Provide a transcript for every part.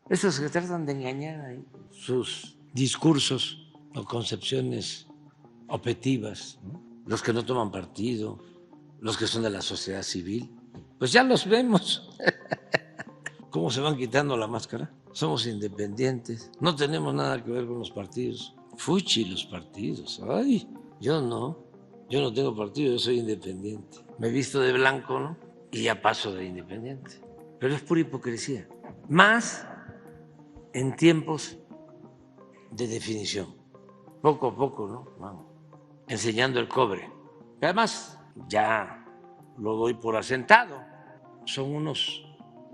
Esos que tratan de engañar ahí, sus discursos o concepciones objetivas, ¿no? Los que no toman partido, los que son de la sociedad civil, pues ya los vemos. ¿Cómo se van quitando la máscara? Somos independientes, no tenemos nada que ver con los partidos. Fuchi los partidos, ay, yo no tengo partido, yo soy independiente. Me visto de blanco, ¿no? Y ya paso de independiente. Pero es pura hipocresía. Más en tiempos de definición. Poco a poco, ¿no? Vamos enseñando el cobre. Además, ya lo doy por asentado. Son unos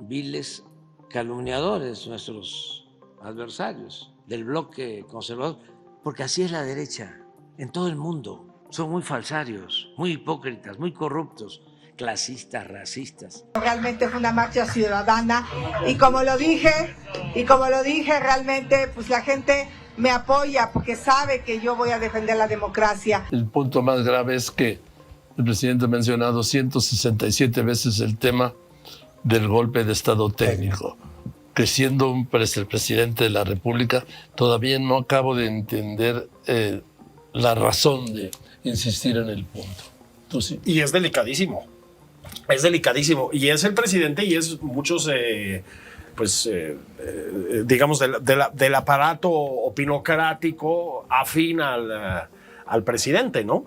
viles calumniadores nuestros adversarios del bloque conservador, porque así es la derecha en todo el mundo. Son muy falsarios, muy hipócritas, muy corruptos, clasistas, racistas. Realmente fue una marcha ciudadana y como lo dije, realmente pues la gente me apoya porque sabe que yo voy a defender la democracia. El punto más grave es que el presidente ha mencionado 167 veces el tema del golpe de Estado técnico, que siendo el presidente de la República todavía no acabo de entender la razón de insistir en el punto. Entonces, y es delicadísimo. Es delicadísimo. Y es el presidente y es muchos, digamos, del aparato opinocrático afín al presidente, ¿no?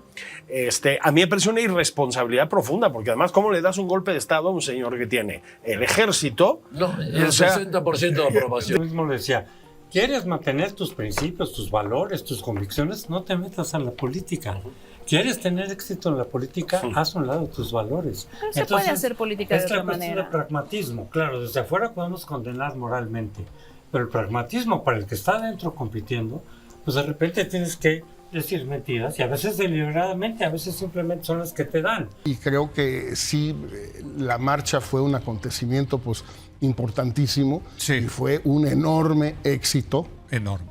A mí me parece una irresponsabilidad profunda, porque además, ¿cómo le das un golpe de Estado a un señor que tiene el ejército? No, el 60% de aprobación. Yo mismo le decía, ¿quieres mantener tus principios, tus valores, tus convicciones? No te metas a la política. ¿Quieres tener éxito en la política? Haz a un lado tus valores. Pero se puede hacer política de otra manera. Es la pragmatismo. Claro, desde afuera podemos condenar moralmente, pero el pragmatismo para el que está adentro compitiendo, pues de repente tienes que decir mentiras, y a veces deliberadamente, a veces simplemente son las que te dan. Y creo que sí, la marcha fue un acontecimiento pues importantísimo, sí, y fue un enorme éxito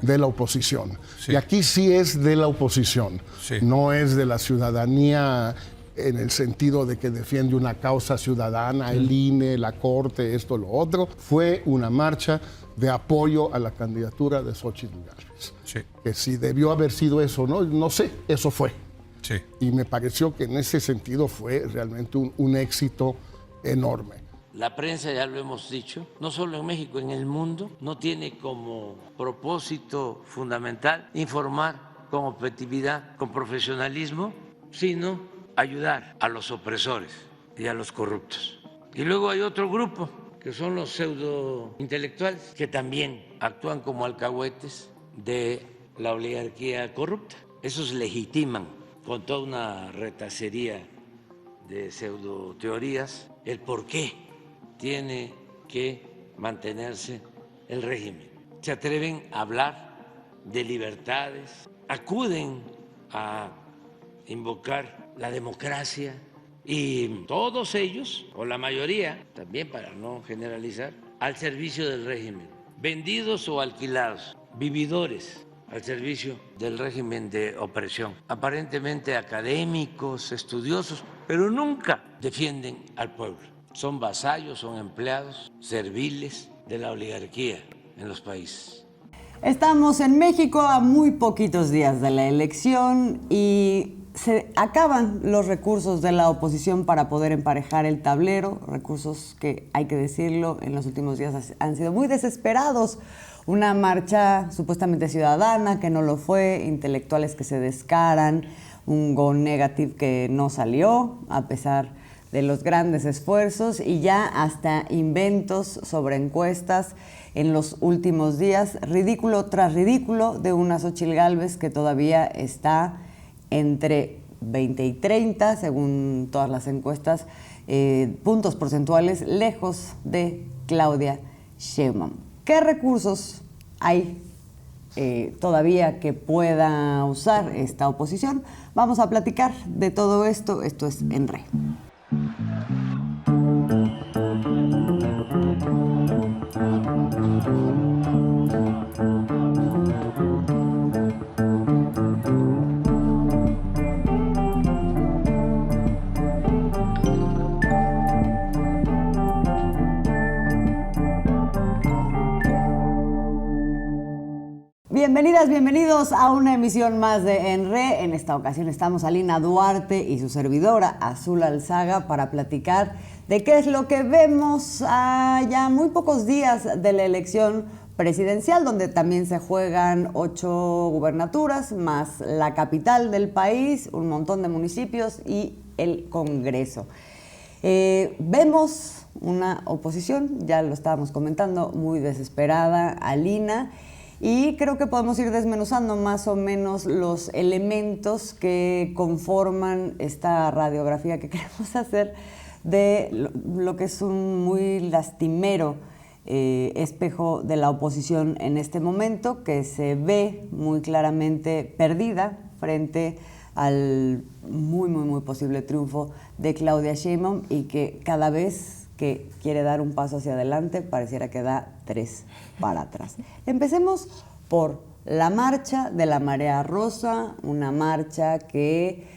de la oposición. Sí. Y aquí sí es de la oposición, sí, no es de la ciudadanía en el sentido de que defiende una causa ciudadana, el INE, la Corte, esto, lo otro. Fue una marcha de apoyo a la candidatura de Xóchitl Gálvez. Sí. Que si debió haber sido eso, no sé, eso fue. Sí. Y me pareció que en ese sentido fue realmente un éxito enorme. La prensa, ya lo hemos dicho, no solo en México, en el mundo, no tiene como propósito fundamental informar con objetividad, con profesionalismo, sino ayudar a los opresores y a los corruptos. Y luego hay otro grupo, que son los pseudointelectuales, que también actúan como alcahuetes de la oligarquía corrupta. Esos legitiman con toda una retacería de pseudoteorías el por qué tiene que mantenerse el régimen. Se atreven a hablar de libertades, acuden a invocar la democracia y todos ellos, o la mayoría, también para no generalizar, al servicio del régimen, vendidos o alquilados, vividores al servicio del régimen de opresión, aparentemente académicos, estudiosos, pero nunca defienden al pueblo. Son vasallos, son empleados serviles de la oligarquía en los países. Estamos en México a muy poquitos días de la elección y se acaban los recursos de la oposición para poder emparejar el tablero, recursos que, hay que decirlo, en los últimos días han sido muy desesperados. Una marcha supuestamente ciudadana que no lo fue, intelectuales que se descaran, un go negative que no salió a pesar de los grandes esfuerzos y ya hasta inventos sobre encuestas en los últimos días, ridículo tras ridículo, de una Xóchitl Gálvez que todavía está entre 20 y 30, según todas las encuestas, puntos porcentuales lejos de Claudia Sheinbaum. ¿Qué recursos hay todavía que pueda usar esta oposición? Vamos a platicar de todo esto. Esto es En Re. Bienvenidas, bienvenidos a una emisión más de ENRE. En esta ocasión estamos Alina Duarte y su servidora Azul Alzaga para platicar de qué es lo que vemos a ya muy pocos días de la elección presidencial, donde también se juegan 8 gubernaturas, más la capital del país, un montón de municipios y el Congreso. Vemos una oposición, ya lo estábamos comentando, muy desesperada, Alina, y creo que podemos ir desmenuzando más o menos los elementos que conforman esta radiografía que queremos hacer de lo que es un muy lastimero espejo de la oposición en este momento, que se ve muy claramente perdida frente al muy posible triunfo de Claudia Sheinbaum y que cada vez que quiere dar un paso hacia adelante pareciera que da 3 para atrás. Empecemos por la marcha de la Marea Rosa, una marcha que,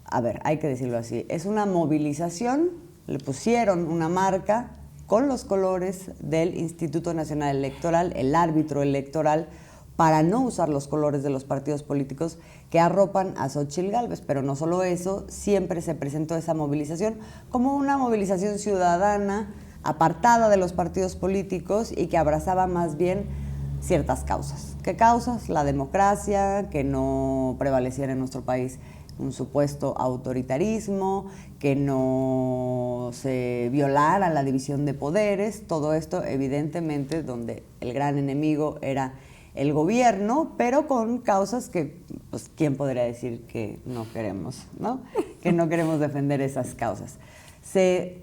a ver, hay que decirlo así, es una movilización, le pusieron una marca con los colores del Instituto Nacional Electoral, el árbitro electoral, para no usar los colores de los partidos políticos que arropan a Xóchitl Gálvez. Pero no solo eso, siempre se presentó esa movilización como una movilización ciudadana, apartada de los partidos políticos y que abrazaba más bien ciertas causas. ¿Qué causas? La democracia, que no prevaleciera en nuestro país un supuesto autoritarismo, que no se violara la división de poderes, todo esto evidentemente donde el gran enemigo era el gobierno, pero con causas que, pues, ¿quién podría decir que no queremos, ¿no? Que no queremos defender esas causas? Se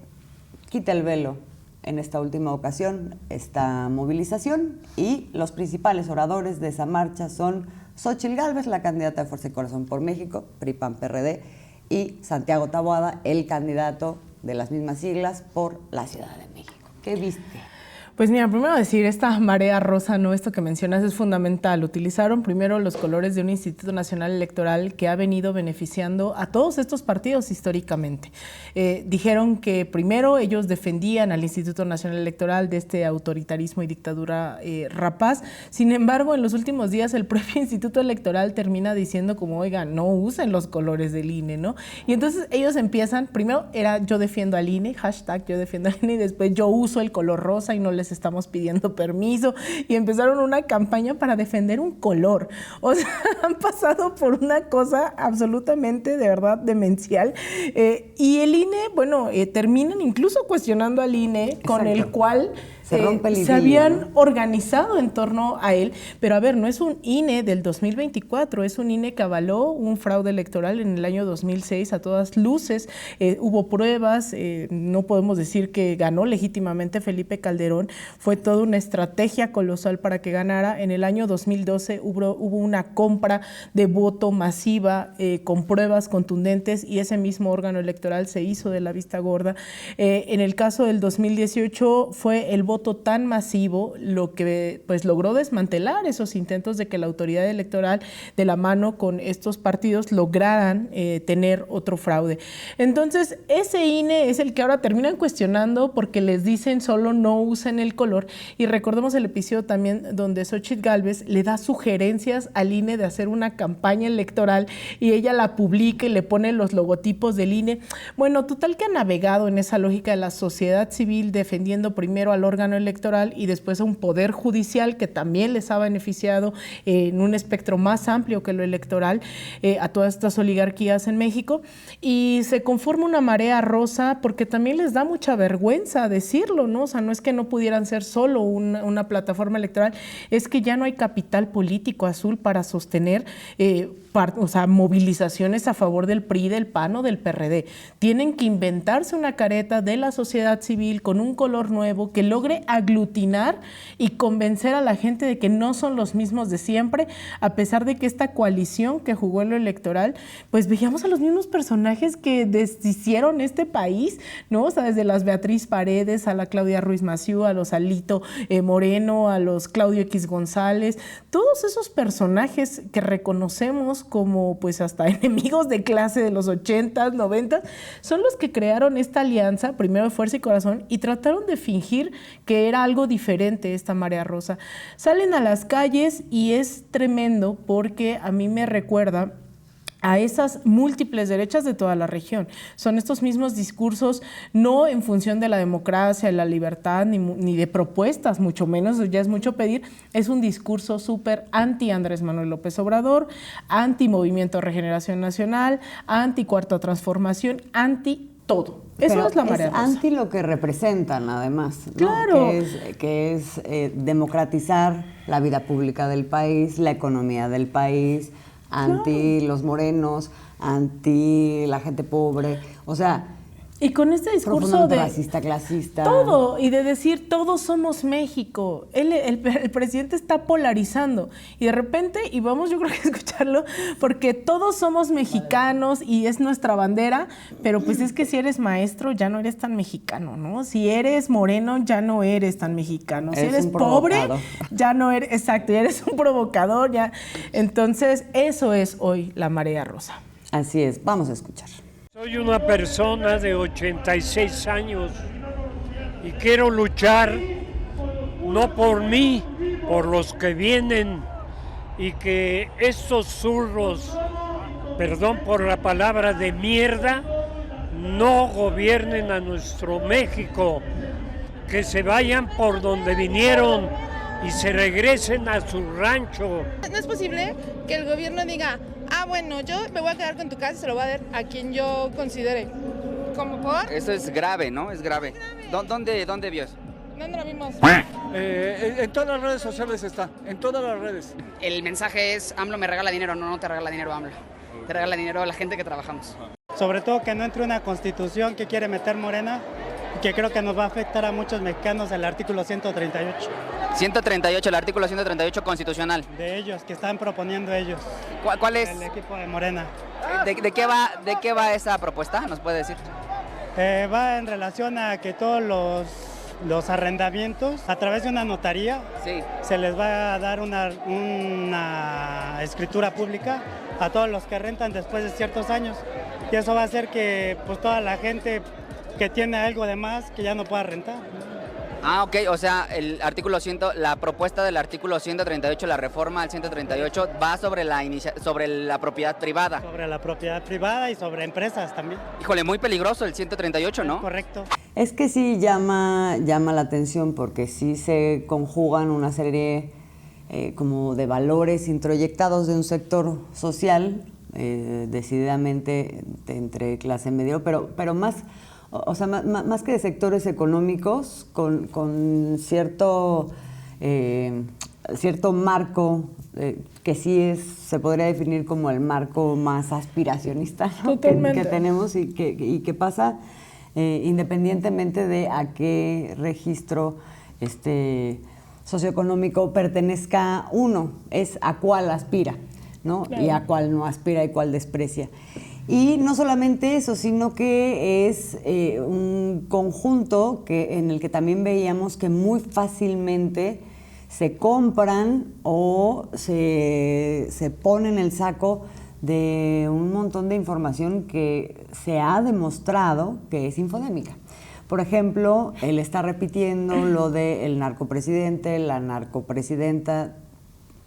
quita el velo en esta última ocasión, esta movilización, y los principales oradores de esa marcha son Xóchitl Gálvez, la candidata de Fuerza y Corazón por México, PRI-PAN-PRD, y Santiago Taboada, el candidato de las mismas siglas por la Ciudad de México. ¿Qué viste? Pues mira, primero decir, esta marea rosa, ¿no? Esto que mencionas es fundamental. Utilizaron primero los colores de un Instituto Nacional Electoral que ha venido beneficiando a todos estos partidos históricamente. Dijeron que primero ellos defendían al Instituto Nacional Electoral de este autoritarismo y dictadura rapaz. Sin embargo, en los últimos días el propio Instituto Electoral termina diciendo como, oigan, no usen los colores del INE, ¿no? Y entonces ellos empiezan, primero era yo defiendo al INE, hashtag yo defiendo al INE, y después yo uso el color rosa y no les estamos pidiendo permiso, y empezaron una campaña para defender un color. O sea, han pasado por una cosa absolutamente, de verdad, demencial. Y el INE, bueno, terminan incluso cuestionando al INE. Exacto. Con el cual se habían organizado en torno a él. Pero a ver, no es un INE del 2024, es un INE que avaló un fraude electoral en el año 2006 a todas luces. Hubo pruebas, no podemos decir que ganó legítimamente Felipe Calderón, fue toda una estrategia colosal para que ganara. En el año 2012 hubo una compra de voto masiva con pruebas contundentes y ese mismo órgano electoral se hizo de la vista gorda. En el caso del 2018 fue el voto tan masivo lo que pues logró desmantelar esos intentos de que la autoridad electoral de la mano con estos partidos lograran tener otro fraude. Entonces ese INE es el que ahora terminan cuestionando porque les dicen solo no usen el color, y recordemos el episodio también donde Xóchitl Gálvez le da sugerencias al INE de hacer una campaña electoral y ella la publica y le pone los logotipos del INE. Bueno, total que ha navegado en esa lógica de la sociedad civil defendiendo primero al órgano electoral y después a un poder judicial que también les ha beneficiado en un espectro más amplio que lo electoral a todas estas oligarquías en México, y se conforma una marea rosa porque también les da mucha vergüenza decirlo, ¿no? O sea, no es que no pudieran ser solo una plataforma electoral, es que ya no hay capital político azul para sostener movilizaciones a favor del PRI, del PAN o del PRD. Tienen que inventarse una careta de la sociedad civil con un color nuevo que logre aglutinar y convencer a la gente de que no son los mismos de siempre, a pesar de que esta coalición que jugó en lo electoral, pues veíamos a los mismos personajes que deshicieron este país, ¿no? O sea, desde las Beatriz Paredes, a la Claudia Ruiz Massieu, a los Alito Moreno, a los Claudio X González, todos esos personajes que reconocemos como pues hasta enemigos de clase de los 80s, 90s, son los que crearon esta alianza, primero de Fuerza y Corazón, y trataron de fingir que era algo diferente esta marea rosa. Salen a las calles y es tremendo porque a mí me recuerda a esas múltiples derechas de toda la región. Son estos mismos discursos, no en función de la democracia, de la libertad, ni de propuestas, mucho menos, ya es mucho pedir. Es un discurso súper anti Andrés Manuel López Obrador, anti Movimiento de Regeneración Nacional, anti Cuarta Transformación, anti todo. Eso Pero es la marea rosa. Anti lo que representan, además, ¿no? Claro. Que es democratizar la vida pública del país, la economía del país, anti los morenos, anti la gente pobre, o sea, y con este discurso de racista, clasista, todo, y de decir todos somos México. El presidente está polarizando y de repente, y vamos yo creo que a escucharlo, porque todos somos mexicanos y es nuestra bandera, pero pues es que si eres maestro ya no eres tan mexicano, ¿no? Si eres moreno ya no eres tan mexicano, si eres pobre ya no eres, exacto, ya eres un provocador, ya. Entonces eso es hoy la marea rosa. Así es, vamos a escuchar. Soy una persona de 86 años y quiero luchar no por mí, por los que vienen y que estos zurros, perdón por la palabra, de mierda, no gobiernen a nuestro México, que se vayan por donde vinieron y se regresen a su rancho. No es posible que el gobierno diga, bueno, yo me voy a quedar con tu casa y se lo voy a dar a quien yo considere. ¿Cómo por? Eso es grave, ¿no? Es grave. ¿Dónde vio eso? ¿Dónde lo vimos? En todas las redes sociales está, en todas las redes. El mensaje es, AMLO me regala dinero, no te regala dinero AMLO. Te regala dinero a la gente que trabajamos. Sobre todo que no entre una constitución que quiere meter Morena, que creo que nos va a afectar a muchos mexicanos el artículo 138. 138, el artículo 138 constitucional. De ellos, que están proponiendo ellos. ¿Cuál es? El equipo de Morena. ¿De qué va esa propuesta? ¿Nos puede decir? Va en relación a que todos los arrendamientos, a través de una notaría, sí, se les va a dar una escritura pública a todos los que rentan después de ciertos años. Y eso va a hacer que pues, toda la gente que tiene algo de más, que ya no pueda rentar. Ok, o sea, la propuesta del artículo 138, la reforma al 138, va sobre la propiedad privada. Sobre la propiedad privada y sobre empresas también. Híjole, muy peligroso el 138, ¿no? Correcto. Es que sí llama la atención porque sí se conjugan una serie como de valores introyectados de un sector social, decididamente entre clase media, pero más... O sea, más que de sectores económicos, con cierto marco que sí se podría definir como el marco más aspiracionista, ¿no? que tenemos y que pasa independientemente de a qué registro socioeconómico pertenezca uno, es a cuál aspira, ¿no? Claro. Y a cuál no aspira y cuál desprecia. Y no solamente eso, sino que es un conjunto en el que también veíamos que muy fácilmente se compran o se ponen el saco de un montón de información que se ha demostrado que es infodémica. Por ejemplo, él está repitiendo lo del narcopresidente, la narcopresidenta,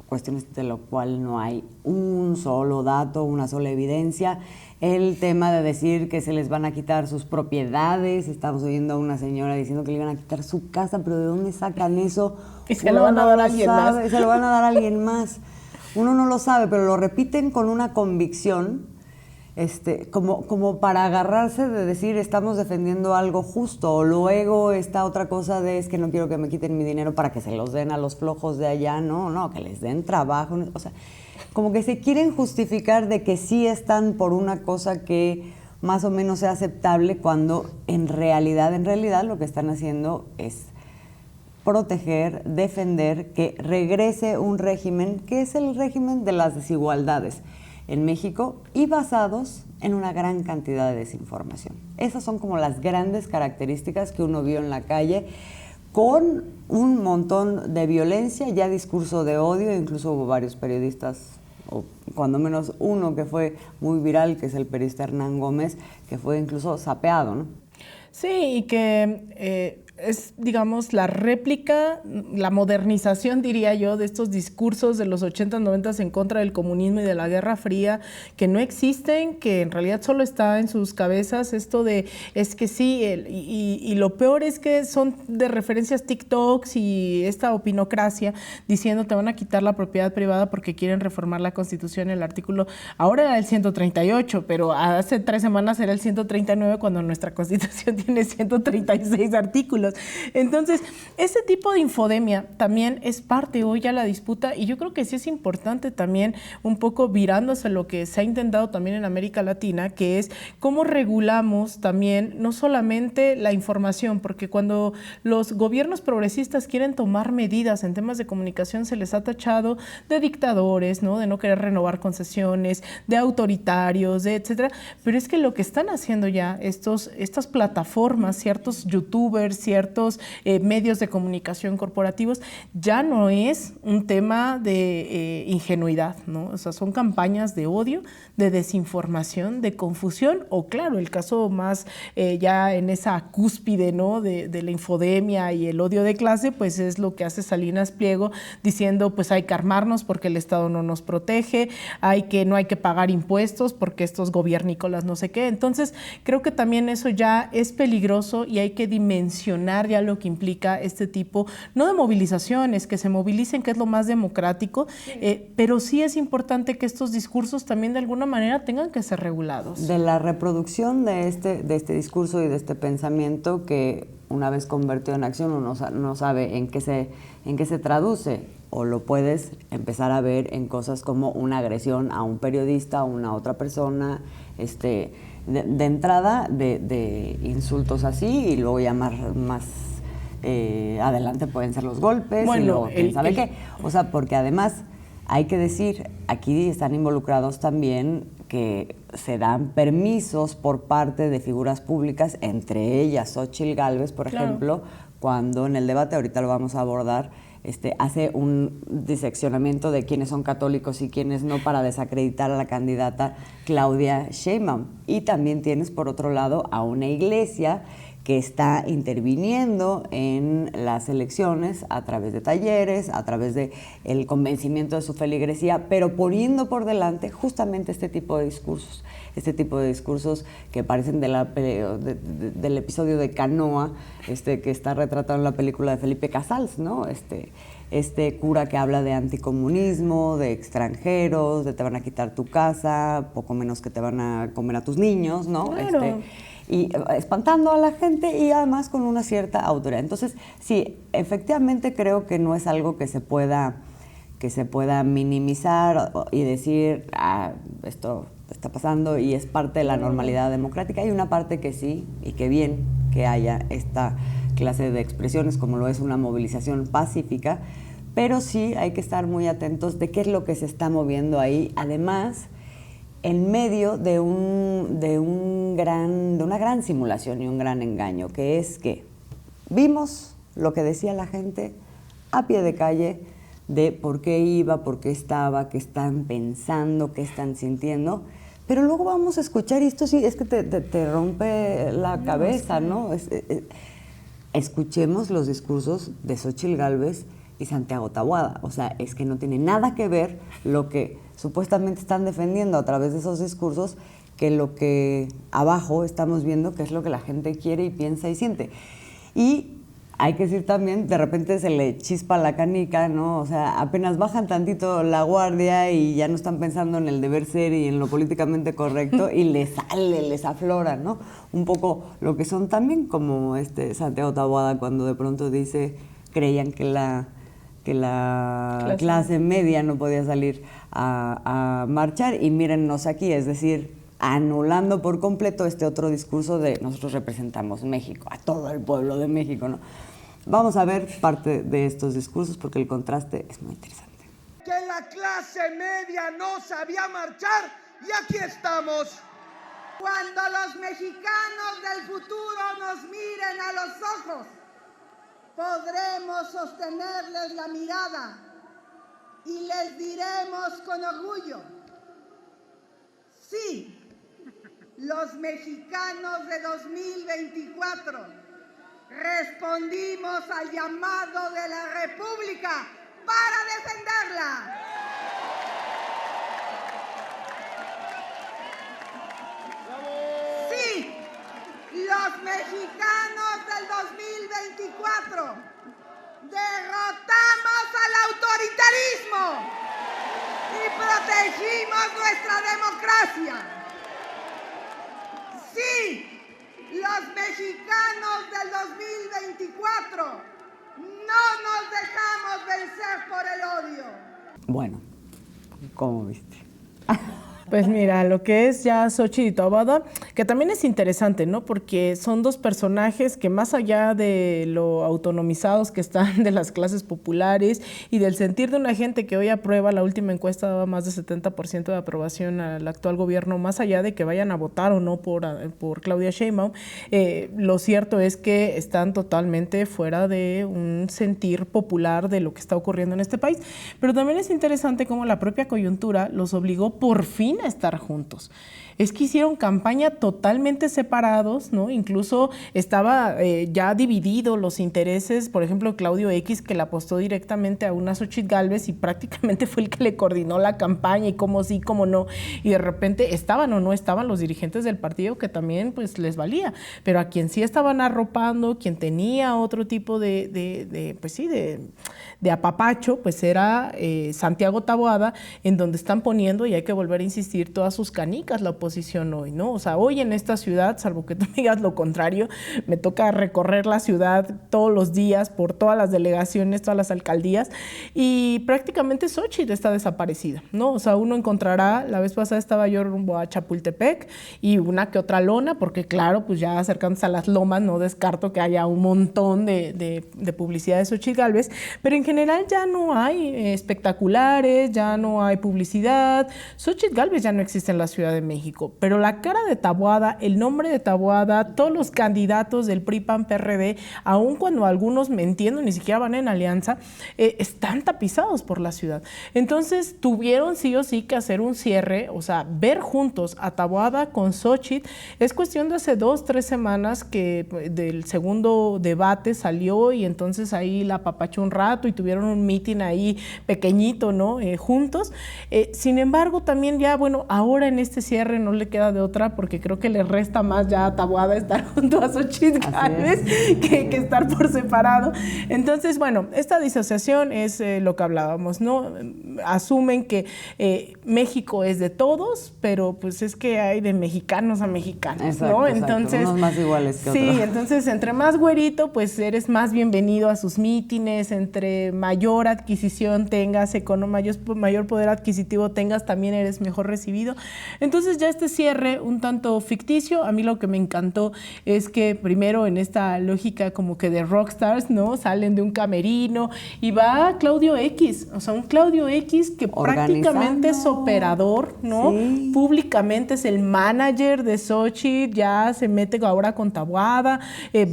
cuestiones de lo cual no hay un solo dato, una sola evidencia. El tema de decir que se les van a quitar sus propiedades, estamos oyendo a una señora diciendo que le iban a quitar su casa, pero ¿de dónde sacan eso? Y se lo van a dar a alguien más. Se lo van a dar a alguien más. Uno no lo sabe, pero lo repiten con una convicción, como para agarrarse de decir estamos defendiendo algo justo, o luego esta otra cosa de es que no quiero que me quiten mi dinero para que se los den a los flojos de allá, no, que les den trabajo, o sea, como que se quieren justificar de que sí están por una cosa que más o menos sea aceptable, cuando en realidad lo que están haciendo es proteger, defender que regrese un régimen que es el régimen de las desigualdades en México y basados en una gran cantidad de desinformación. Esas son como las grandes características que uno vio en la calle, con un montón de violencia, ya discurso de odio, incluso hubo varios periodistas, o cuando menos uno que fue muy viral, que es el periodista Hernán Gómez, que fue incluso sapeado, ¿no? Sí, y que es, digamos, la réplica, la modernización, diría yo, de estos discursos de los 80s, 90s en contra del comunismo y de la Guerra Fría, que no existen, que en realidad solo está en sus cabezas esto de, es que sí, y lo peor es que son de referencias TikToks y esta opinocracia diciendo te van a quitar la propiedad privada porque quieren reformar la Constitución, el artículo, ahora era el 138, pero hace 3 semanas era el 139 cuando nuestra Constitución tiene 136 artículos. Entonces, ese tipo de infodemia también es parte hoy ya la disputa y yo creo que sí es importante también un poco virándose lo que se ha intentado también en América Latina, que es cómo regulamos también no solamente la información, porque cuando los gobiernos progresistas quieren tomar medidas en temas de comunicación se les ha tachado de dictadores, ¿no? De no querer renovar concesiones, de autoritarios, de etcétera, pero es que lo que están haciendo ya estas plataformas, ciertos youtubers, ciertos medios de comunicación corporativos, ya no es un tema de ingenuidad, ¿no? O sea, son campañas de odio, de desinformación, de confusión, o claro, el caso más ya en esa cúspide, ¿no? de la infodemia y el odio de clase, pues es lo que hace Salinas Pliego diciendo, pues hay que armarnos porque el Estado no nos protege, no hay que pagar impuestos porque estos gobiernícolas no sé qué. Entonces, creo que también eso ya es peligroso y hay que dimensionar ya lo que implica este tipo, no de movilizaciones, que se movilicen, que es lo más democrático, pero sí es importante que estos discursos también de alguna manera tengan que ser regulados. De la reproducción de este discurso y de este pensamiento que una vez convertido en acción uno no sabe en qué se traduce, o lo puedes empezar a ver en cosas como una agresión a un periodista, a una otra persona, de entrada de insultos así y luego ya más adelante pueden ser los golpes, bueno, y luego quién sabe qué. O sea, porque además hay que decir, aquí están involucrados también que se dan permisos por parte de figuras públicas, entre ellas Xóchitl Gálvez, por ejemplo, cuando en el debate, ahorita lo vamos a abordar, hace un diseccionamiento de quiénes son católicos y quiénes no para desacreditar a la candidata Claudia Sheinbaum. Y también tienes, por otro lado, a una iglesia que está interviniendo en las elecciones a través de talleres, a través de el convencimiento de su feligresía, pero poniendo por delante justamente este tipo de discursos que parecen del episodio de Canoa, que está retratado en la película de Felipe Casals, ¿no? Este cura que habla de anticomunismo, de extranjeros, de te van a quitar tu casa, poco menos que te van a comer a tus niños, ¿no? Claro. Y espantando a la gente y además con una cierta autoridad. Entonces, sí, efectivamente creo que no es algo que se pueda minimizar y decir, esto está pasando y es parte de la normalidad democrática. Hay una parte que sí, y que bien que haya esta clase de expresiones como lo es una movilización pacífica, pero sí hay que estar muy atentos de qué es lo que se está moviendo ahí. Además, en medio de una gran simulación y un gran engaño, que es que vimos lo que decía la gente a pie de calle de por qué iba, por qué estaba, qué están pensando, qué están sintiendo, pero luego vamos a escuchar, y esto sí es que te rompe la cabeza, ¿no? Escuchemos los discursos de Xóchitl Gálvez y Santiago Taboada. O sea, es que no tiene nada que ver lo que supuestamente están defendiendo a través de esos discursos que lo que abajo estamos viendo que es lo que la gente quiere y piensa y siente. Y hay que decir también, de repente se le chispa la canica, ¿no? O sea, apenas bajan tantito la guardia y ya no están pensando en el deber ser y en lo políticamente correcto y les aflora, ¿no? Un poco lo que son también como Santiago Taboada cuando de pronto dice, creían que la clase media no podía salir a marchar y mírennos aquí, es decir, anulando por completo este otro discurso de nosotros representamos México, a todo el pueblo de México, ¿no? Vamos a ver parte de estos discursos porque el contraste es muy interesante. Que la clase media no sabía marchar y aquí estamos. Cuando los mexicanos del futuro nos miren a los ojos, podremos sostenerles la mirada y les diremos con orgullo, sí, los mexicanos de 2024 respondimos al llamado de la República para defenderla. Sí, los mexicanos del 2024 derrotamos al autoritarismo y protegimos nuestra democracia. Sí, los mexicanos del 2024 no nos dejamos vencer por el odio. Bueno, ¿cómo viste? Pues mira, lo que es ya Xóchitl y Taboada, que también es interesante, ¿no? Porque son dos personajes que más allá de lo autonomizados que están de las clases populares y del sentir de una gente que hoy aprueba, la última encuesta daba más de 70% de aprobación al actual gobierno, más allá de que vayan a votar o no por Claudia Sheinbaum, lo cierto es que están totalmente fuera de un sentir popular de lo que está ocurriendo en este país. Pero también es interesante cómo la propia coyuntura los obligó por fin a estar juntos. Es que hicieron campaña totalmente separados, ¿no? Incluso estaba ya dividido los intereses, por ejemplo, Claudio X, que le apostó directamente a una Xóchitl Gálvez y prácticamente fue el que le coordinó la campaña y cómo sí, cómo no, y de repente estaban o no estaban los dirigentes del partido que también pues les valía, pero a quien sí estaban arropando, quien tenía otro tipo de apapacho, pues era Santiago Taboada, en donde están poniendo, y hay que volver a insistir, todas sus canicas la oposición hoy, ¿no? O sea, hoy en esta ciudad, salvo que tú me digas lo contrario, me toca recorrer la ciudad todos los días por todas las delegaciones, todas las alcaldías, y prácticamente Xóchitl está desaparecida, ¿no? O sea, uno encontrará, la vez pasada estaba yo rumbo a Chapultepec y una que otra lona, porque claro, pues ya acercándose a las lomas, no descarto que haya un montón de publicidad de Xóchitl Gálvez, pero en general ya no hay espectaculares, ya no hay publicidad. Xóchitl Gálvez ya no existe en la Ciudad de México, pero la cara de Taboada, el nombre de Taboada, todos los candidatos del PRI, PAN, PRD, aun cuando algunos, me entiendo, ni siquiera van en alianza, están tapizados por la ciudad. Entonces tuvieron sí o sí que hacer un cierre, o sea, ver juntos a Taboada con Xóchitl. Es cuestión de hace 2-3 semanas que del segundo debate salió y entonces ahí la apapachó un rato y tuvieron un meeting ahí pequeñito, ¿no? Juntos. Sin embargo, también ya, bueno, ahora en este cierre no le queda de otra, porque creo que le resta más ya a Taboada estar junto a Xóchitl Gálvez que estar por separado. Entonces, bueno, esta disociación es lo que hablábamos, ¿no? Asumen que México es de todos, pero pues es que hay de mexicanos a mexicanos, exacto, ¿no? Exacto. Entonces, unos más iguales que sí, otros. entonces entre más güerito, pues eres más bienvenido a sus mítines, entre mayor adquisición tengas, mayor poder adquisitivo tengas, también eres mejor recibido. Entonces ya este cierre un tanto ficticio, a mí lo que me encantó es que primero en esta lógica como que de rockstars, ¿no? Salen de un camerino y va Claudio X, o sea, un Claudio X que prácticamente es operador, ¿no? Sí. Públicamente es el manager de Xóchitl, ya se mete ahora con Taboada,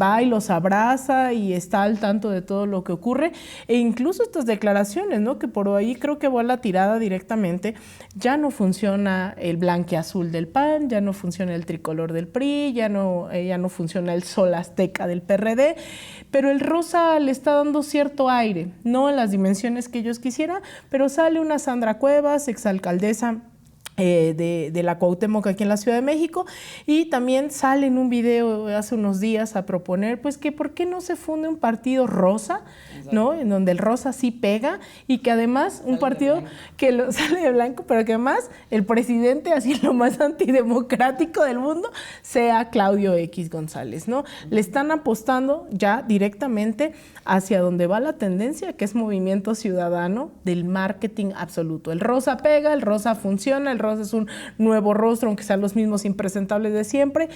va y los abraza y está al tanto de todo lo que ocurre, e incluso estas declaraciones, ¿no? Que por ahí creo que va la tirada directamente, ya no funciona el blanqueazul del PAN, ya no funciona el tricolor del PRI, ya no funciona el sol azteca del PRD, pero el rosa le está dando cierto aire, no en las dimensiones que ellos quisieran, pero sale una Sandra Cuevas, exalcaldesa de la Cuauhtémoc aquí en la Ciudad de México, y también sale en un video hace unos días a proponer pues que por qué no se funde un partido rosa, ¿no? En donde el rosa sí pega y que además un partido que sale de blanco, pero que además el presidente, así lo más antidemocrático del mundo, sea Claudio X González, ¿no? Le están apostando ya directamente hacia donde va la tendencia, que es movimiento ciudadano del marketing absoluto. El rosa pega, el rosa funciona, el rosa es un nuevo rostro, aunque sean los mismos impresentables de siempre.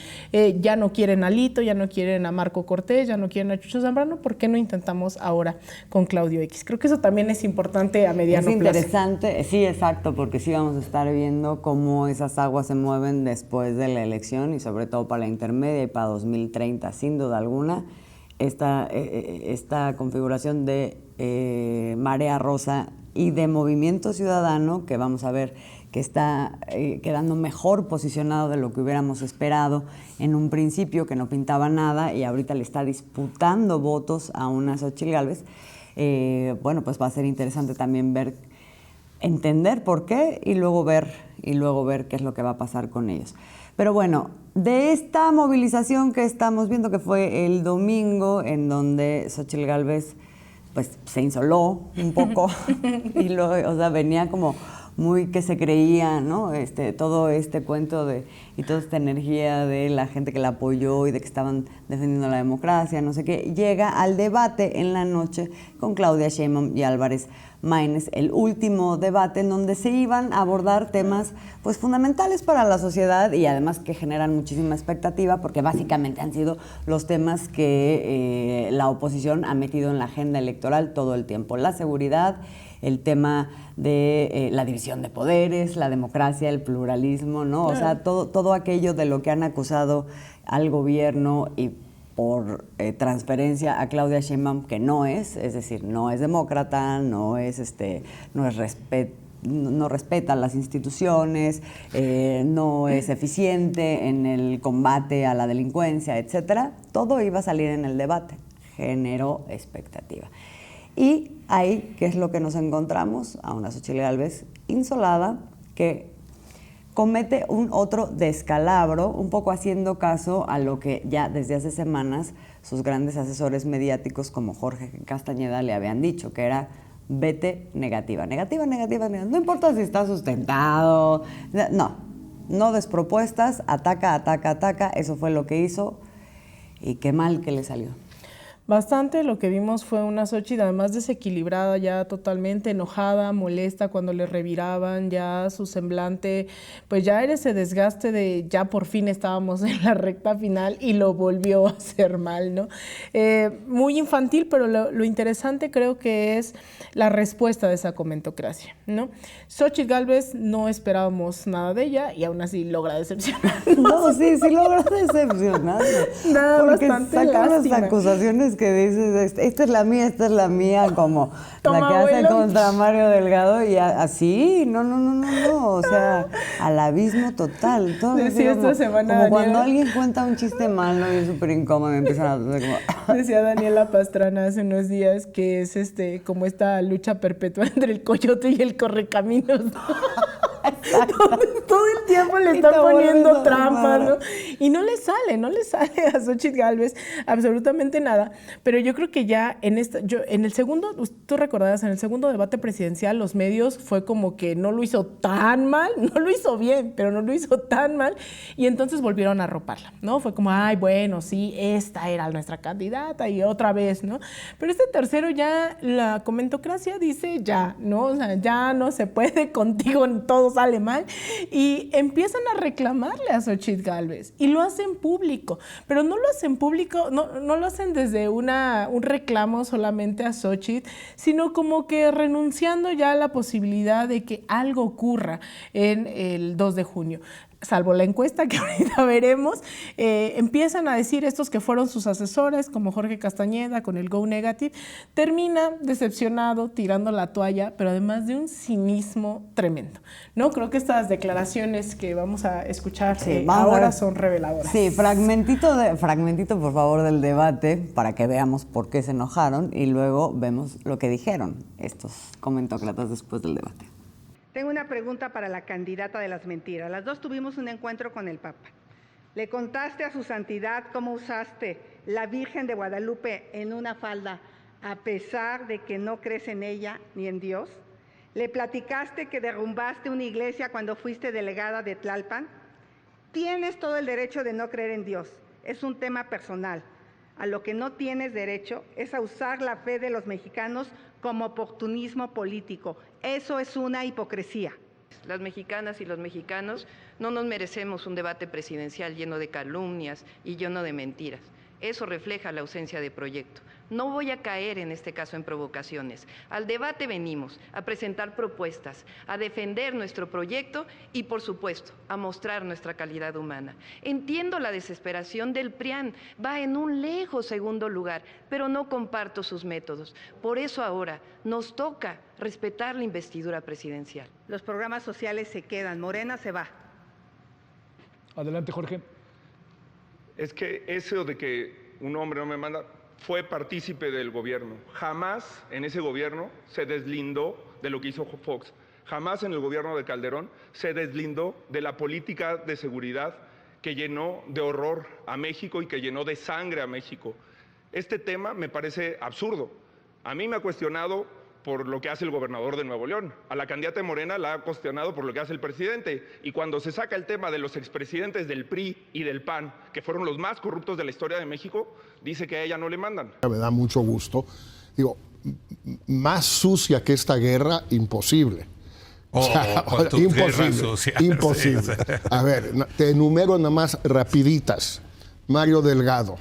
Ya no quieren a Lito, ya no quieren a Marco Cortés, ya no quieren a Chucho Zambrano. ¿Por qué no intentamos ahora con Claudio X? Creo que eso también es importante a mediano plazo. Es interesante, sí, exacto, porque sí vamos a estar viendo cómo esas aguas se mueven después de la elección y sobre todo para la intermedia y para 2030, sin duda alguna. Esta configuración de marea rosa y de Movimiento Ciudadano, que vamos a ver que está quedando mejor posicionado de lo que hubiéramos esperado en un principio, que no pintaba nada, y ahorita le está disputando votos a una Xóchitl Gálvez. Bueno, pues va a ser interesante también entender por qué y luego ver qué es lo que va a pasar con ellos. Pero bueno, de esta movilización que estamos viendo, que fue el domingo, en donde Xóchitl Gálvez pues se insoló un poco y o sea, venía como muy que se creía, ¿no? Todo este cuento y toda esta energía de la gente que la apoyó y de que estaban defendiendo la democracia, no sé qué, llega al debate en la noche con Claudia Sheinbaum y Álvarez Maínez, el último debate en donde se iban a abordar temas pues fundamentales para la sociedad y además que generan muchísima expectativa, porque básicamente han sido los temas que la oposición ha metido en la agenda electoral todo el tiempo: la seguridad, el tema de la división de poderes, la democracia, el pluralismo, ¿no? O sea, todo aquello de lo que han acusado al gobierno y por transferencia a Claudia Sheinbaum, que no es decir, no es demócrata, no respeta las instituciones, no es eficiente en el combate a la delincuencia, etcétera. Todo iba a salir en el debate, generó expectativa. Y ahí, ¿qué es lo que nos encontramos? A una Xóchitl Gálvez insolada, que comete un otro descalabro, un poco haciendo caso a lo que ya desde hace semanas sus grandes asesores mediáticos como Jorge Castañeda le habían dicho, que era: vete negativa, negativa, negativa, negativa. No importa si está sustentado, no des propuestas, ataca, ataca, ataca. Eso fue lo que hizo y qué mal que le salió. Bastante. Lo que vimos fue una Xóchitl además desequilibrada, ya totalmente enojada, molesta cuando le reviraban, ya su semblante, pues ya era ese desgaste de ya por fin estábamos en la recta final y lo volvió a hacer mal, ¿no? Muy infantil, pero lo interesante creo que es la respuesta de esa comentocracia, ¿no? Xóchitl Gálvez no esperábamos nada de ella y aún así logra decepcionar. No, sí logra decepcionar. Porque sacan las acusaciones que dices, esta es la mía, como toma, la que hace abuelo contra Mario Delgado, y así, no, o sea, al abismo total. Todo decía esta semana como cuando alguien cuenta un chiste malo y es súper incómodo, empiezan a hacer como... Decía Daniela Pastrana hace unos días que es como esta lucha perpetua entre el coyote y el correcaminos. Todo el tiempo le están poniendo trampas, ¿no? Y no le sale a Xóchitl Gálvez absolutamente nada. Pero yo creo que ya en el segundo, tú recordarás, en el segundo debate presidencial, los medios fue como que no lo hizo tan mal, no lo hizo bien, pero no lo hizo tan mal, y entonces volvieron a arroparla, ¿no? Fue como, ay, bueno, sí, esta era nuestra candidata, y otra vez, ¿no? Pero este tercero ya, la comentocracia dice ya, ¿no? O sea, ya no se puede contigo, todo sale mal, y empiezan a reclamarle a Xóchitl Gálvez, y lo hacen público, pero no lo hacen público, no lo hacen desde un reclamo solamente a Xóchitl, sino como que renunciando ya a la posibilidad de que algo ocurra en el 2 de junio. Salvo la encuesta que ahorita veremos, empiezan a decir estos que fueron sus asesores, como Jorge Castañeda con el Go Negative, termina decepcionado, tirando la toalla, pero además de un cinismo tremendo, ¿no? Creo que estas declaraciones que vamos a escuchar ahora son reveladoras. Sí, fragmentito por favor del debate para que veamos por qué se enojaron y luego vemos lo que dijeron estos comentócratas después del debate. Tengo una pregunta para la candidata de las mentiras. Las dos tuvimos un encuentro con el Papa. ¿Le contaste a su santidad cómo usaste la Virgen de Guadalupe en una falda a pesar de que no crees en ella ni en Dios? ¿Le platicaste que derrumbaste una iglesia cuando fuiste delegada de Tlalpan? Tienes todo el derecho de no creer en Dios. Es un tema personal. A lo que no tienes derecho es a usar la fe de los mexicanos como oportunismo político. Eso es una hipocresía. Las mexicanas y los mexicanos no nos merecemos un debate presidencial lleno de calumnias y lleno de mentiras. Eso refleja la ausencia de proyecto. No voy a caer en este caso en provocaciones. Al debate venimos a presentar propuestas, a defender nuestro proyecto y, por supuesto, a mostrar nuestra calidad humana. Entiendo la desesperación del PRIAN, va en un lejos segundo lugar, pero no comparto sus métodos. Por eso ahora nos toca respetar la investidura presidencial. Los programas sociales se quedan, Morena se va. Adelante, Jorge. Es que eso de que un hombre no me manda fue partícipe del gobierno. Jamás en ese gobierno se deslindó de lo que hizo Fox. Jamás en el gobierno de Calderón se deslindó de la política de seguridad que llenó de horror a México y que llenó de sangre a México. Este tema me parece absurdo. A mí me ha cuestionado por lo que hace el gobernador de Nuevo León. A la candidata de Morena la ha cuestionado por lo que hace el presidente. Y cuando se saca el tema de los expresidentes del PRI y del PAN, que fueron los más corruptos de la historia de México, dice que a ella no le mandan. Me da mucho gusto. Digo, más sucia que esta guerra, imposible. Imposible. A ver, te enumero nada más rapiditas. Mario Delgado,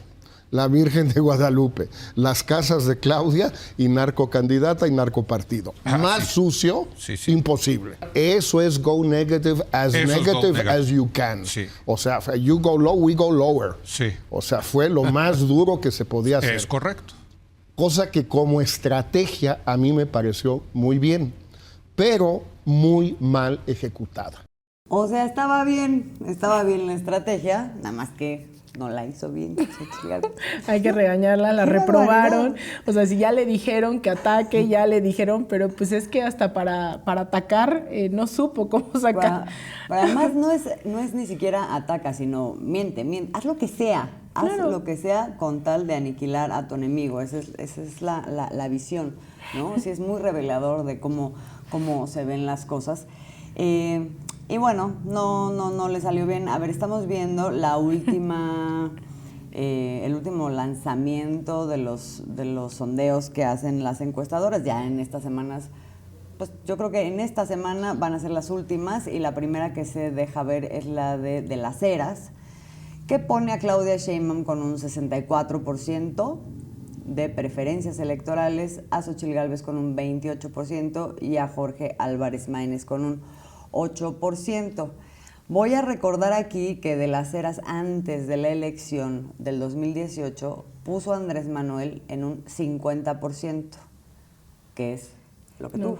la Virgen de Guadalupe, las casas de Claudia y narcocandidata y narcopartido. Más sucio, imposible. Eso es go negative as you can. O sea, you go low, we go lower. O sea, fue lo más duro que se podía hacer. Es correcto. Cosa que como estrategia a mí me pareció muy bien, pero muy mal ejecutada. O sea, estaba bien la estrategia, nada más que no la hizo bien. Hay que regañarla, la reprobaron. O sea, si ya le dijeron que ataque, ya le dijeron, pero pues es que hasta para atacar no supo cómo sacar. Pero además no es ni siquiera ataca, sino miente. Haz lo que sea. Haz lo que sea con tal de aniquilar a tu enemigo. Esa es la visión, ¿no? Sí, es muy revelador de cómo se ven las cosas. Y bueno, no le salió bien. A ver, estamos viendo la última, el último lanzamiento de los sondeos que hacen las encuestadoras. Ya en estas semanas, pues yo creo que en esta semana van a ser las últimas y la primera que se deja ver es la de las Heras, que pone a Claudia Sheinbaum con un 64% de preferencias electorales, a Xochitl Gálvez con un 28% y a Jorge Álvarez Maínez con un 8%. Voy a recordar aquí que de las Heras antes de la elección del 2018 puso a Andrés Manuel en un 50%, que es lo que tuvo.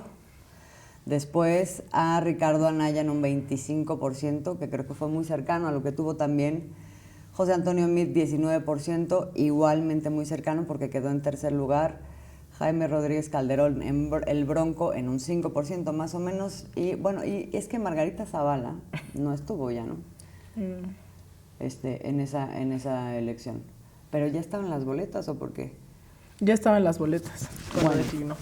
Después a Ricardo Anaya en un 25%, que creo que fue muy cercano a lo que tuvo también José Antonio Meade, 19%, igualmente muy cercano porque quedó en tercer lugar. Jaime Rodríguez Calderón, el Bronco, en un 5% más o menos. Y bueno, y es que Margarita Zavala no estuvo ya, ¿no? En esa elección. Pero ya estaban las boletas, ¿o por qué? Ya estaban las boletas. Bueno,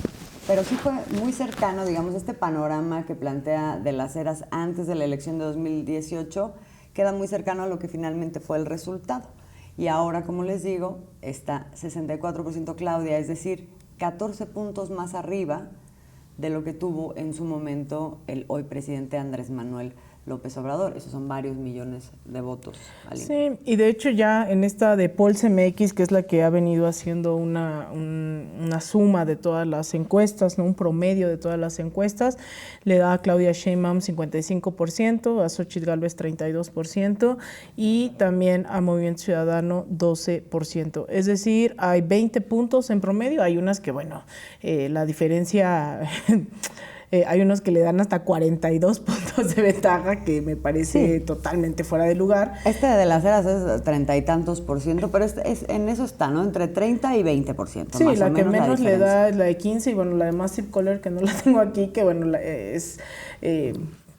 pero sí fue muy cercano, digamos, este panorama que plantea de las Heras antes de la elección de 2018 queda muy cercano a lo que finalmente fue el resultado. Y ahora, como les digo, está 64% Claudia, es decir, 14 puntos más arriba de lo que tuvo en su momento el hoy presidente Andrés Manuel López Obrador. Esos son varios millones de votos. Aline. Sí, y de hecho ya en esta de Pulse MX, que es la que ha venido haciendo una suma de todas las encuestas, ¿no? Un promedio de todas las encuestas, le da a Claudia Sheinbaum 55%, a Xochitl Gálvez 32% y también a Movimiento Ciudadano 12%. Es decir, hay 20 puntos en promedio, hay unas que, bueno, la diferencia... hay unos que le dan hasta 42 puntos de ventaja, que me parece totalmente fuera de lugar. Este de las Heras es 30 y tantos %, pero en eso está, ¿no? Entre 30 y 20%. Sí, más la o que menos menos le da es la de 15, y bueno, la de Massive Caller, que no la tengo aquí, que bueno, es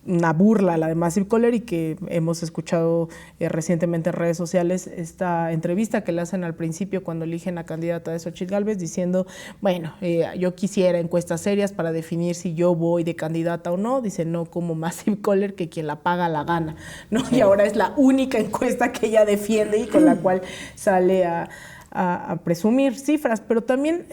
una burla la de Massive Caller, y que hemos escuchado recientemente en redes sociales esta entrevista que le hacen al principio cuando eligen a candidata de Xochitl Gálvez, diciendo, bueno, yo quisiera encuestas serias para definir si yo voy de candidata o no. Dice, no como Massive Caller, que quien la paga la gana, ¿no? Sí. Y ahora es la única encuesta que ella defiende y con la cual sale a a presumir cifras, pero también,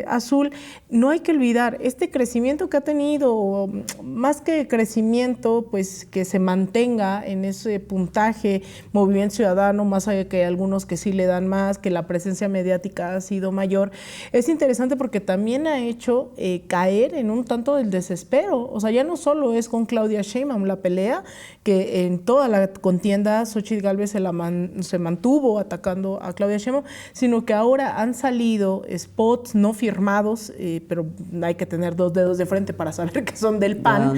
Azul, no hay que olvidar este crecimiento que ha tenido, más que crecimiento, pues que se mantenga en ese puntaje Movimiento Ciudadano, más allá de que hay algunos que sí le dan más, que la presencia mediática ha sido mayor. Es interesante porque también ha hecho caer en un tanto del desespero. O sea, ya no solo es con Claudia Sheinbaum la pelea, que en toda la contienda Xóchitl Gálvez se mantuvo atacando a Claudia Sheinbaum, sino que ahora han salido spots no firmados, pero hay que tener 2 dedos de frente para saber que son del PAN,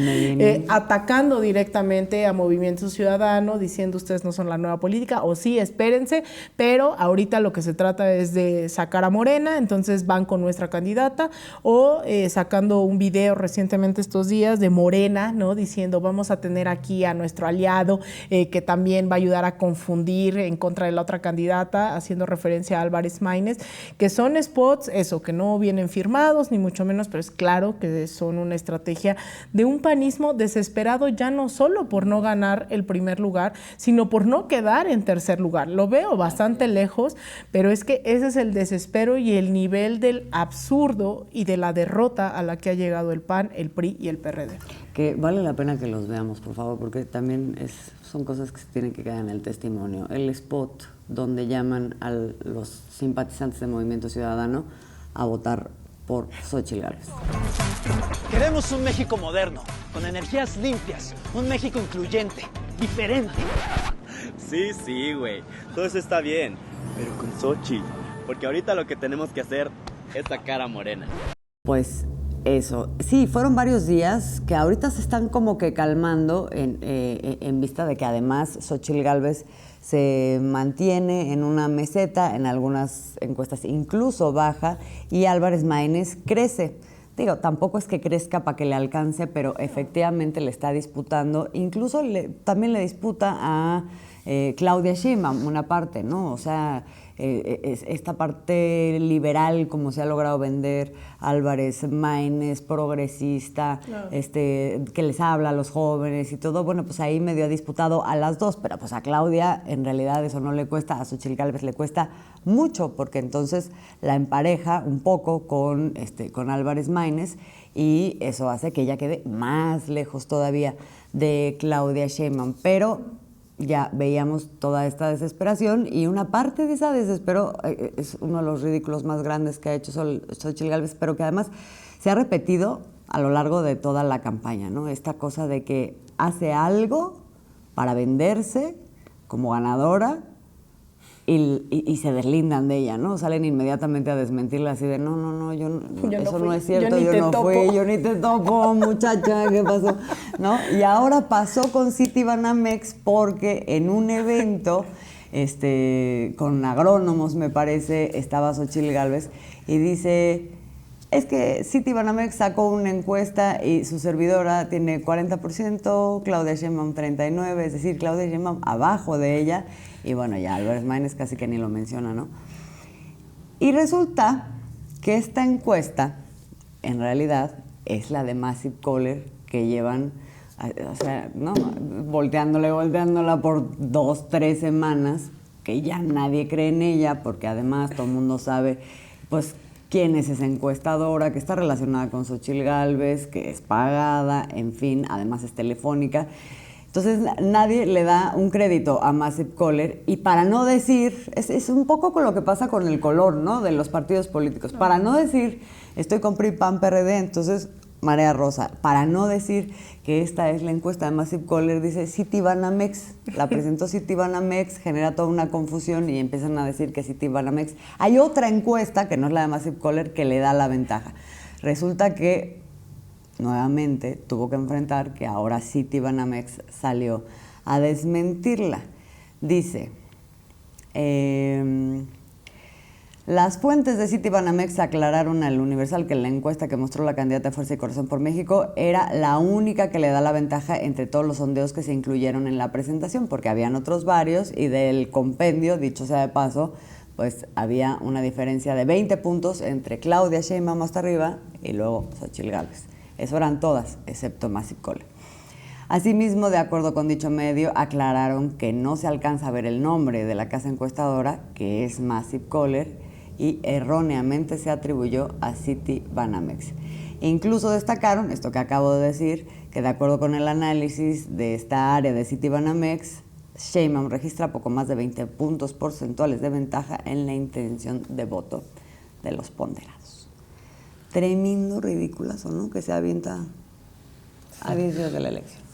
atacando directamente a Movimiento Ciudadano, diciendo ustedes no son la nueva política, o sí, espérense, pero ahorita lo que se trata es de sacar a Morena, entonces van con nuestra candidata, o sacando un video recientemente estos días de Morena, ¿no? Diciendo vamos a tener aquí a nuestro aliado que también va a ayudar a confundir en contra de la otra candidata, haciendo referencia a Álvarez Maínez, que son spots, eso, que no vienen firmados, ni mucho menos, pero es claro que son una estrategia de un panismo desesperado, ya no solo por no ganar el primer lugar, sino por no quedar en tercer lugar. Lo veo bastante lejos, pero es que ese es el desespero y el nivel del absurdo y de la derrota a la que ha llegado el PAN, el PRI y el PRD. Que vale la pena que los veamos, por favor, porque también son cosas que se tienen que quedar en el testimonio. El spot donde llaman a los simpatizantes del Movimiento Ciudadano a votar por Xóchitl Gálvez. Queremos un México moderno, con energías limpias, un México incluyente, diferente. Sí, güey, todo eso está bien, pero con Xóchitl, porque ahorita lo que tenemos que hacer es sacar a Morena. Pues eso, sí, fueron varios días que ahorita se están como que calmando en vista de que además Xóchitl Gálvez se mantiene en una meseta, en algunas encuestas incluso baja, y Álvarez Maínez crece. Digo, tampoco es que crezca para que le alcance, pero efectivamente le está disputando, incluso también le disputa a Claudia Sheinbaum una parte, ¿no? O sea, esta parte liberal, como se ha logrado vender Álvarez Maínez, progresista, claro, que les habla a los jóvenes y todo, bueno, pues ahí medio ha disputado a las dos, pero pues a Claudia en realidad eso no le cuesta, a Xóchitl Gálvez le cuesta mucho, porque entonces la empareja un poco con Álvarez Maínez, y eso hace que ella quede más lejos todavía de Claudia Sheinbaum, pero ya veíamos toda esta desesperación, y una parte de esa desespero es uno de los ridículos más grandes que ha hecho Xóchitl Gálvez, pero que además se ha repetido a lo largo de toda la campaña, ¿no? Esta cosa de que hace algo para venderse como ganadora y se deslindan de ella, ¿no? Salen inmediatamente a desmentirla así de no, yo eso no es cierto, yo no fui, yo ni te topo, muchacha, ¿qué pasó? ¿No? Y ahora pasó con Citibanamex porque en un evento con agrónomos, me parece, estaba Xóchitl Gálvez y dice, es que Citibanamex sacó una encuesta y su servidora tiene 40%, Claudia Sheinbaum 39%, es decir, Claudia Sheinbaum abajo de ella, y bueno, ya Álvarez Maínez casi que ni lo menciona, ¿no? Y resulta que esta encuesta, en realidad, es la de Massive Caller, que llevan, o sea, ¿no? volteándola por 2-3 semanas, que ya nadie cree en ella, porque además todo el mundo sabe, pues, quién es esa encuestadora, que está relacionada con Xóchitl Gálvez, que es pagada, en fin, además es telefónica. Entonces nadie le da un crédito a Massive Caller, y para no decir, es un poco con lo que pasa con el color, ¿no?, de los partidos políticos, para no decir estoy con PRI, PAN, PRD, entonces Marea Rosa, para no decir que esta es la encuesta de Massive Caller, dice Citibanamex, la presentó Citibanamex, genera toda una confusión y empiezan a decir que Citibanamex. Hay otra encuesta, que no es la de Massive Caller, que le da la ventaja. Resulta que nuevamente tuvo que enfrentar que ahora Citibanamex salió a desmentirla. Dice, las fuentes de Citibanamex aclararon al Universal que la encuesta que mostró la candidata de Fuerza y Corazón por México era la única que le da la ventaja entre todos los sondeos que se incluyeron en la presentación, porque habían otros varios, y del compendio, dicho sea de paso, pues había una diferencia de 20 puntos entre Claudia Sheinbaum hasta arriba y luego Xóchitl Gálvez. Eso eran todas, excepto Massive Caller. Asimismo, de acuerdo con dicho medio, aclararon que no se alcanza a ver el nombre de la casa encuestadora, que es Massive Caller, y erróneamente se atribuyó a Citibanamex. E incluso destacaron, esto que acabo de decir, que de acuerdo con el análisis de esta área de Citibanamex, Sheinbaum registra poco más de 20 puntos porcentuales de ventaja en la intención de voto de los ponderados. Tremendo ridículazo, ¿no? Que se avienta a 10 días de la elección.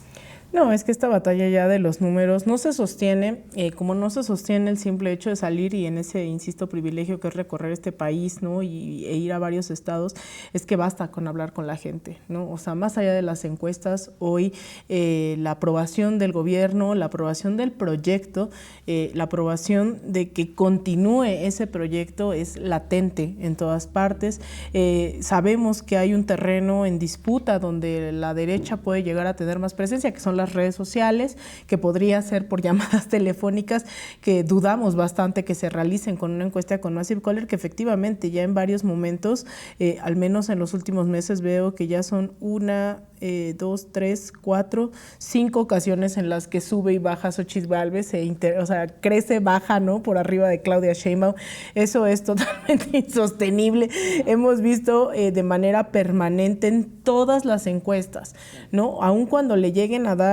No, es que esta batalla ya de los números no se sostiene, como no se sostiene el simple hecho de salir y en ese, insisto, privilegio que es recorrer este país, ¿no? E ir a varios estados, es que basta con hablar con la gente, ¿no? O sea, más allá de las encuestas, hoy la aprobación del gobierno, la aprobación del proyecto, la aprobación de que continúe ese proyecto es latente en todas partes. Sabemos que hay un terreno en disputa donde la derecha puede llegar a tener más presencia, que son las redes sociales, que podría ser por llamadas telefónicas, que dudamos bastante que se realicen con una encuesta con Massive Caller, que efectivamente ya en varios momentos, al menos en los últimos meses, veo que ya son 1, 2, 3, 4, 5 ocasiones en las que sube y baja Xochitl Gálvez, o sea, crece, baja, ¿no? Por arriba de Claudia Sheinbaum. Eso es totalmente insostenible. Hemos visto de manera permanente en todas las encuestas, ¿no? Aun cuando le lleguen a dar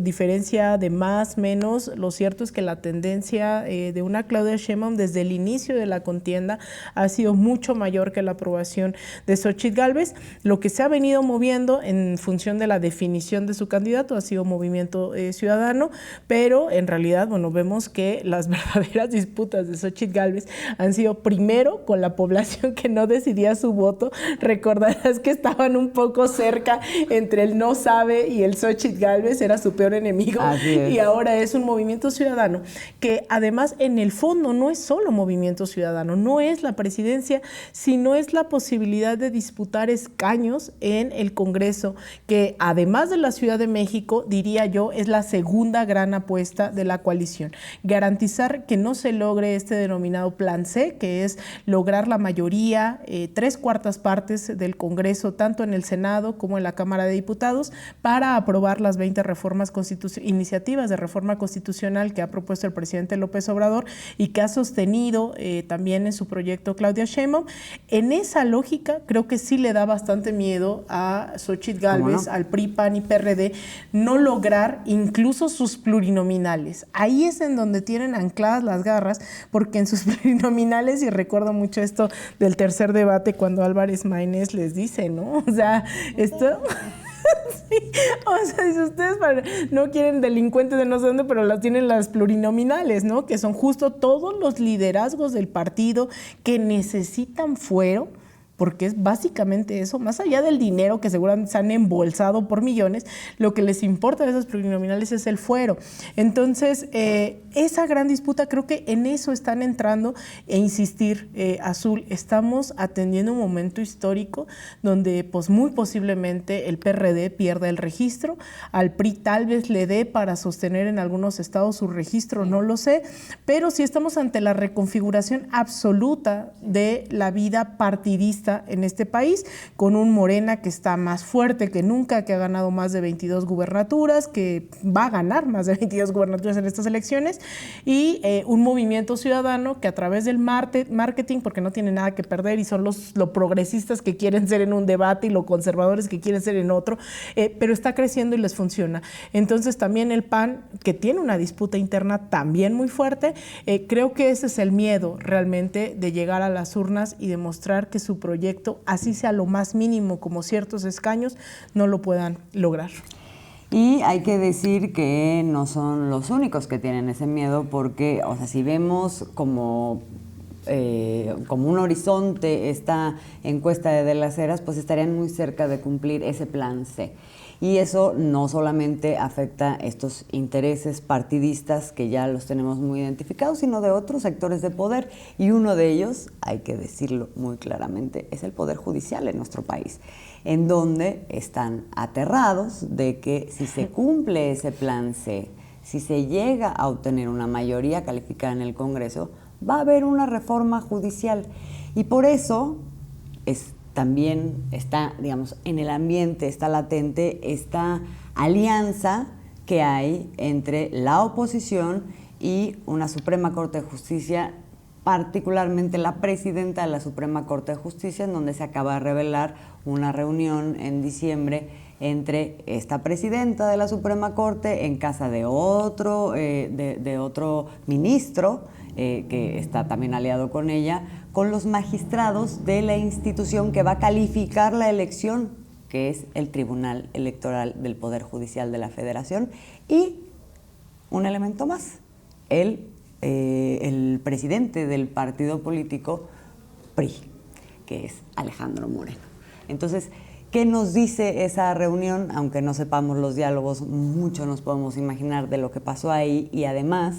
diferencia de más, menos, lo cierto es que la tendencia de una Claudia Sheinbaum desde el inicio de la contienda ha sido mucho mayor que la aprobación de Xochitl Gálvez. Lo que se ha venido moviendo en función de la definición de su candidato ha sido Movimiento Ciudadano, pero en realidad, bueno, vemos que las verdaderas disputas de Xochitl Gálvez han sido primero con la población que no decidía su voto. Recordarás que estaban un poco cerca entre el no sabe y el Xochitl Gálvez, era su peor enemigo, y ahora es un Movimiento Ciudadano, que además en el fondo no es solo Movimiento Ciudadano, no es la presidencia, sino es la posibilidad de disputar escaños en el Congreso, que además de la Ciudad de México, diría yo, es la segunda gran apuesta de la coalición. Garantizar que no se logre este denominado Plan C, que es lograr la mayoría, 3/4 partes del Congreso, tanto en el Senado como en la Cámara de Diputados, para aprobar las 20 iniciativas de reforma constitucional que ha propuesto el presidente López Obrador y que ha sostenido también en su proyecto Claudia Sheinbaum. En esa lógica, creo que sí le da bastante miedo a Xochitl Gálvez, al PRI, PAN y PRD, no lograr incluso sus plurinominales. Ahí es en donde tienen ancladas las garras, porque en sus plurinominales, y recuerdo mucho esto del tercer debate cuando Álvarez Maínez les dice, ¿no? O sea, esto... Sí. O sea, si ustedes no quieren delincuentes de no sé dónde, pero las tienen las plurinominales, ¿no? Que son justo todos los liderazgos del partido que necesitan fuero, porque es básicamente eso, más allá del dinero que seguramente se han embolsado por millones, lo que les importa de esas plurinominales es el fuero. Entonces, esa gran disputa, creo que en eso están entrando, e insistir, Azul, estamos atendiendo un momento histórico donde pues muy posiblemente el PRD pierda el registro, al PRI tal vez le dé para sostener en algunos estados su registro, no lo sé, pero sí estamos ante la reconfiguración absoluta de la vida partidista en este país, con un Morena que está más fuerte que nunca, que ha ganado más de 22 gubernaturas, que va a ganar más de 22 gubernaturas en estas elecciones, y un Movimiento Ciudadano que a través del marketing, porque no tiene nada que perder y son los progresistas que quieren ser en un debate y los conservadores que quieren ser en otro, pero está creciendo y les funciona. Entonces también el PAN, que tiene una disputa interna también muy fuerte, creo que ese es el miedo realmente de llegar a las urnas y demostrar que su proyecto, así sea lo más mínimo como ciertos escaños, no lo puedan lograr. Y hay que decir que no son los únicos que tienen ese miedo, porque, o sea, si vemos como un horizonte esta encuesta de las Heras, pues estarían muy cerca de cumplir ese plan C. Y eso no solamente afecta estos intereses partidistas que ya los tenemos muy identificados, sino de otros sectores de poder. Y uno de ellos, hay que decirlo muy claramente, es el Poder Judicial en nuestro país, en donde están aterrados de que si se cumple ese plan C, si se llega a obtener una mayoría calificada en el Congreso, va a haber una reforma judicial. Y por eso es también está, digamos, en el ambiente, está latente esta alianza que hay entre la oposición y una Suprema Corte de Justicia, particularmente la presidenta de la Suprema Corte de Justicia, en donde se acaba de revelar una reunión en diciembre entre esta presidenta de la Suprema Corte en casa de otro ministro que está también aliado con ella, con los magistrados de la institución que va a calificar la elección, que es el Tribunal Electoral del Poder Judicial de la Federación, y un elemento más, el presidente del partido político PRI, que es Alejandro Moreno. Entonces, ¿qué nos dice esa reunión? Aunque no sepamos los diálogos, mucho nos podemos imaginar de lo que pasó ahí, y además,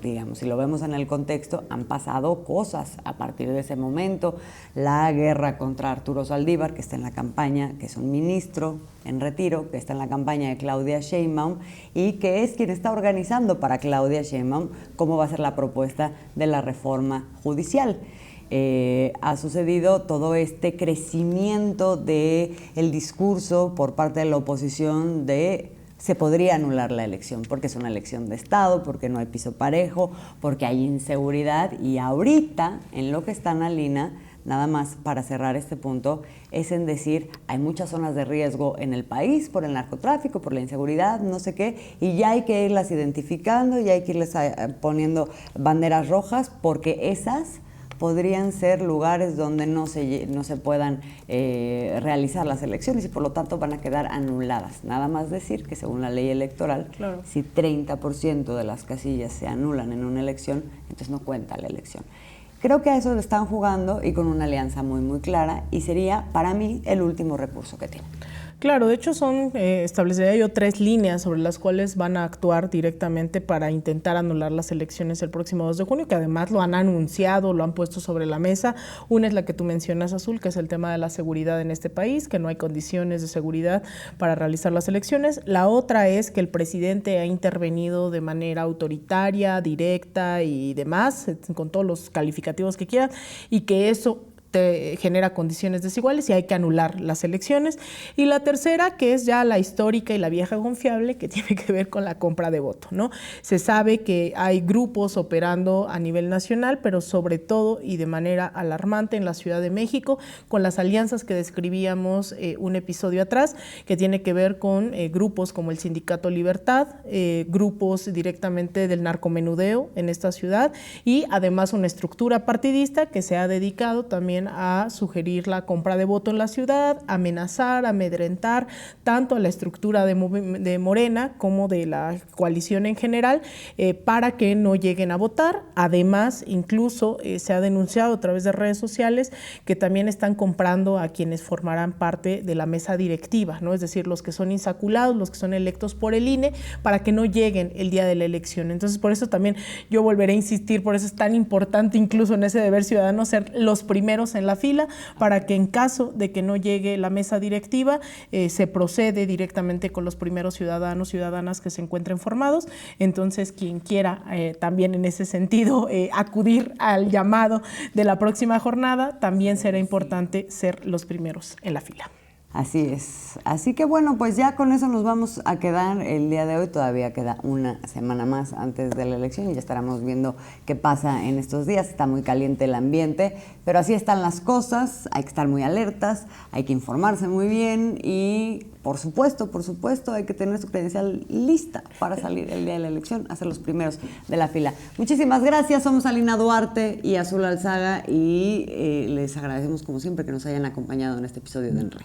digamos, si lo vemos en el contexto, han pasado cosas a partir de ese momento. La guerra contra Arturo Saldívar, que está en la campaña, que es un ministro en retiro, que está en la campaña de Claudia Sheinbaum y que es quien está organizando para Claudia Sheinbaum cómo va a ser la propuesta de la reforma judicial. Ha sucedido todo este crecimiento del discurso por parte de la oposición de se podría anular la elección, porque es una elección de Estado, porque no hay piso parejo, porque hay inseguridad, y ahorita en lo que está Analina, nada más para cerrar este punto, es en decir, hay muchas zonas de riesgo en el país por el narcotráfico, por la inseguridad, no sé qué, y ya hay que irlas identificando, ya hay que irles poniendo banderas rojas, porque esas podrían ser lugares donde no se puedan realizar las elecciones y por lo tanto van a quedar anuladas. Nada más decir que según la ley electoral, claro, si 30% de las casillas se anulan en una elección, entonces no cuenta la elección. Creo que a eso le están jugando y con una alianza muy, muy clara, y sería para mí el último recurso que tienen. Claro, de hecho establecería yo 3 líneas sobre las cuales van a actuar directamente para intentar anular las elecciones el próximo 2 de junio, que además lo han anunciado, lo han puesto sobre la mesa. Una es la que tú mencionas, Azul, que es el tema de la seguridad en este país, que no hay condiciones de seguridad para realizar las elecciones. La otra es que el presidente ha intervenido de manera autoritaria, directa y demás, con todos los calificativos que quieran, y que eso genera condiciones desiguales y hay que anular las elecciones. Y la tercera, que es ya la histórica y la vieja confiable, que tiene que ver con la compra de voto, ¿no? Se sabe que hay grupos operando a nivel nacional, pero sobre todo y de manera alarmante en la Ciudad de México, con las alianzas que describíamos un episodio atrás, que tiene que ver con grupos como el Sindicato Libertad, grupos directamente del narcomenudeo en esta ciudad, y además una estructura partidista que se ha dedicado también a sugerir la compra de voto en la ciudad, amenazar, amedrentar tanto a la estructura de Morena como de la coalición en general para que no lleguen a votar. Además, incluso se ha denunciado a través de redes sociales que también están comprando a quienes formarán parte de la mesa directiva, ¿no? Es decir, los que son insaculados, los que son electos por el INE, para que no lleguen el día de la elección. Entonces, por eso también yo volveré a insistir, por eso es tan importante incluso en ese deber ciudadano ser los primeros en la fila, para que en caso de que no llegue la mesa directiva, se procede directamente con los primeros ciudadanos, ciudadanas que se encuentren formados. Entonces, quien quiera también en ese sentido acudir al llamado de la próxima jornada, también será importante ser los primeros en la fila. Así es. Así que bueno, pues ya con eso nos vamos a quedar el día de hoy. Todavía queda una semana más antes de la elección y ya estaremos viendo qué pasa en estos días. Está muy caliente el ambiente, pero así están las cosas. Hay que estar muy alertas, hay que informarse muy bien y por supuesto, hay que tener su credencial lista para salir el día de la elección, a ser los primeros de la fila. Muchísimas gracias. Somos Alina Duarte y Azul Alzaga y les agradecemos como siempre que nos hayan acompañado en este episodio de En Re.